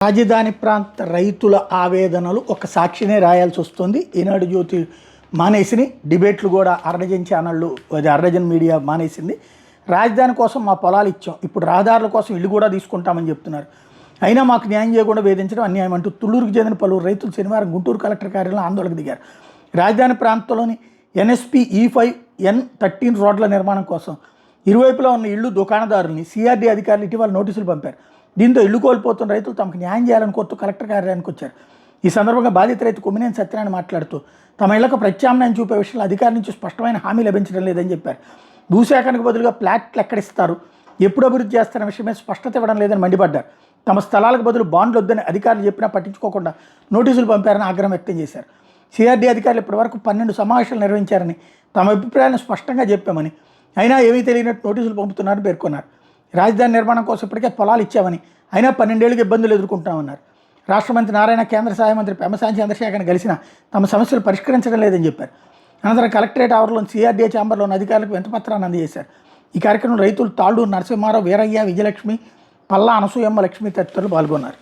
రాజధాని ప్రాంత రైతుల ఆవేదనలు ఒక సాక్షినే రాయాల్సి వస్తుంది. ఈనాడు జ్యోతి మానేసిని, డిబేట్లు కూడా అరడజన్ ఛానళ్ళు, అది అరడజన్ మీడియా మానేసింది. రాజధాని కోసం మా పొలాలు ఇచ్చాం, ఇప్పుడు రహదారుల కోసం ఇల్లు కూడా తీసుకుంటామని చెప్తున్నారు. అయినా మాకు న్యాయం చేయకుండా వేధించడం అన్యాయం అంటూ తుళ్ళూరుకు చెందిన పలువురు రైతులు శనివారం గుంటూరు కలెక్టర్ కార్యాలయంలో ఆందోళనకు దిగారు. రాజధాని ప్రాంతంలోని ఎన్ఎస్పి E5, N13 రోడ్ల నిర్మాణం కోసం ఇరువైపులా ఉన్న ఇళ్లు దుకాణదారుల్ని సిఆర్డీ అధికారులు ఇటీవల నోటీసులు పంపారు. దీంతో ఇల్లు కోల్పోతున్న రైతులు తమకు న్యాయం చేయాలని కోరుతూ కలెక్టర్ కార్యాలయానికి వచ్చారు. ఈ సందర్భంగా బాధిత రైతు కొమ్మినేని సత్యనారాయణ మాట్లాడుతూ తమ ఇళ్లకు ప్రత్యామ్నాయం చూపే విషయంలో అధికారుల నుంచి స్పష్టమైన హామీ లభించడం లేదని చెప్పారు. భూసేకరణకు బదులుగా ఫ్లాట్లు ఎక్కడిస్తారు, ఎప్పుడు అభివృద్ధి చేస్తారన్న విషయమే స్పష్టత ఇవ్వడం లేదని మండిపడ్డారు. తమ స్థలాలకు బదులు బాండ్లు వద్దని అధికారులు చెప్పినా పట్టించుకోకుండా నోటీసులు పంపారని ఆగ్రహం వ్యక్తం చేశారు. సిఆర్డీ అధికారులు ఇప్పటివరకు 12 సమావేశాలు నిర్వహించారని, తమ అభిప్రాయాలను స్పష్టంగా చెప్పామని, అయినా ఏమీ తెలియనట్టు నోటీసులు పంపుతున్నారని పేర్కొన్నారు. రాజధాని నిర్మాణం కోసం ఇప్పటికే పొలాలు ఇచ్చామని, అయినా 12 ఏళ్ళకి ఇబ్బందులు ఎదుర్కొంటామన్నారు. రాష్ట్ర మంత్రి నారాయణ, కేంద్ర సహాయ మంత్రి పెమ్మసాని చంద్రశేఖర్ని కలిసినా తమ సమస్యలు పరిష్కరించడం లేదని చెప్పారు. అనంతరం కలెక్టరేట్ ఆవరణలోని సిఆర్డీ ఛాంబర్లోని అధికారులకు వినతిపత్రాన్ని అందజేశారు. ఈ కార్యక్రమంలో రైతులు తాళ్ళూరు నరసింహారావు, వీరయ్య, విజయలక్ష్మి, పల్లా అనసూయమ్మ, లక్ష్మి తదితరులు పాల్గొన్నారు.